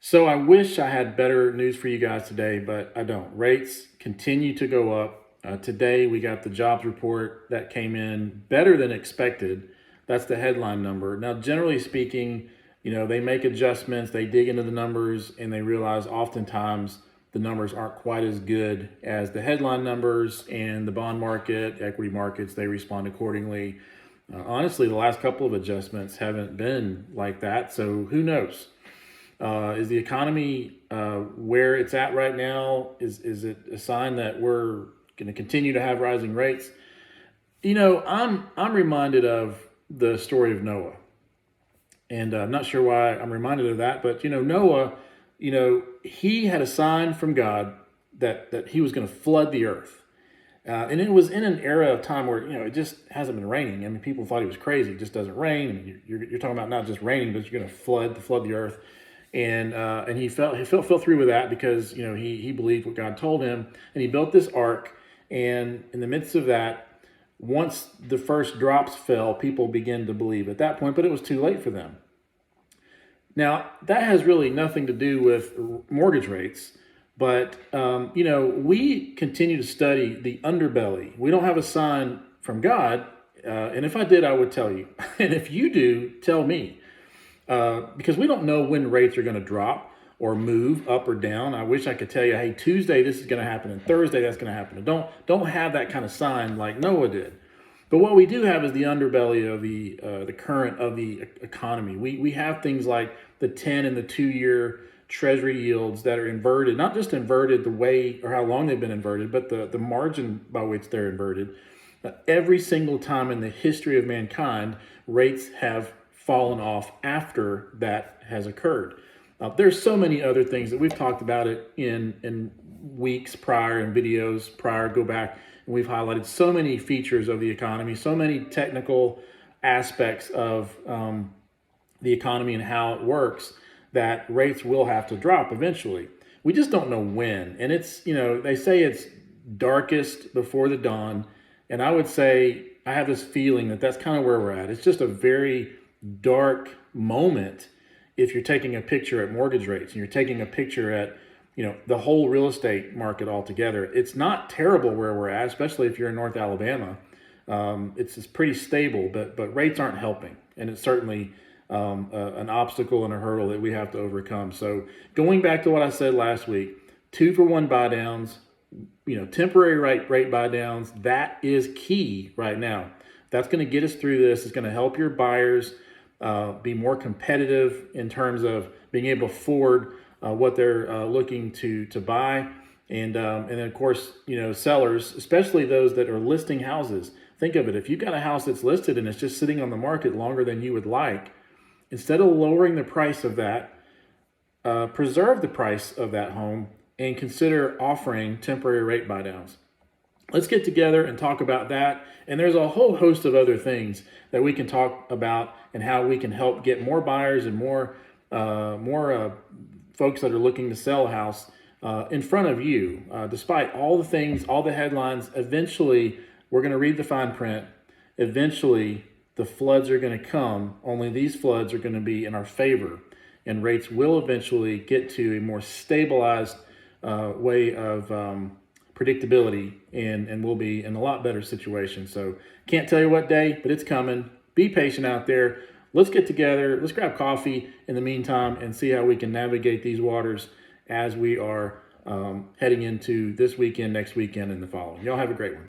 So I wish I had better news for you guys today, but I don't. Rates continue to go up. Today we got the jobs report that came in better than expected. That's the headline number. Now, generally speaking, they make adjustments, they dig into the numbers, and they realize oftentimes the numbers aren't quite as good as the headline numbers, and the bond market, equity markets, they respond accordingly. Honestly, the last couple of adjustments haven't been like that, so who knows? Is the economy where it's at right now? Is it a sign that we're going to continue to have rising rates? I'm reminded of the story of Noah, and I'm not sure why I'm reminded of that, but Noah, he had a sign from God that he was going to flood the earth. And it was in an era of time where it just hasn't been raining. I mean, people thought he was crazy. It just doesn't rain. I mean, you're talking about not just raining, but you're going to flood the earth. And he fell through with that because he believed what God told him, and he built this ark. And in the midst of that, once the first drops fell, people began to believe at that point, but it was too late for them. Now, that has really nothing to do with mortgage rates. But, we continue to study the underbelly. We don't have a sign from God. And if I did, I would tell you. And if you do, tell me. Because we don't know when rates are going to drop or move up or down. I wish I could tell you, hey, Tuesday, this is going to happen. And Thursday, that's going to happen. And don't have that kind of sign like Noah did. But what we do have is the underbelly of the current of the economy. We have things like the 10 and the 2-year treasury yields that are inverted, not just inverted the way or how long they've been inverted, but the margin by which they're inverted. Every single time in the history of mankind, rates have fallen off after that has occurred. There's so many other things that we've talked about it in weeks prior and videos prior. Go back and we've highlighted so many features of the economy, so many technical aspects of the economy and how it works, that rates will have to drop eventually. We just don't know when. And it's, they say it's darkest before the dawn. And I would say I have this feeling that that's kind of where we're at. It's just a very dark moment if you're taking a picture at mortgage rates and you're taking a picture at, the whole real estate market altogether. It's not terrible where we're at, especially if you're in North Alabama. It's pretty stable, but rates aren't helping. And it's certainly an obstacle and a hurdle that we have to overcome. So going back to what I said last week, 2-for-1 buy downs, temporary rate buy downs, that is key right now. That's going to get us through this. It's going to help your buyers be more competitive in terms of being able to afford what they're looking to buy. And then of course, sellers, especially those that are listing houses, think of it. If you've got a house that's listed and it's just sitting on the market longer than you would like, instead of lowering the price of that, preserve the price of that home and consider offering temporary rate buy downs. Let's get together and talk about that. And there's a whole host of other things that we can talk about and how we can help get more buyers and more folks that are looking to sell a house in front of you. Despite all the things, all the headlines, eventually we're going to read the fine print. Eventually, the floods are going to come, only these floods are going to be in our favor, and rates will eventually get to a more stabilized way of predictability, and we'll be in a lot better situation. So can't tell you what day, but it's coming. Be patient out there. Let's get together. Let's grab coffee in the meantime and see how we can navigate these waters as we are heading into this weekend, next weekend, and the following. Y'all have a great one.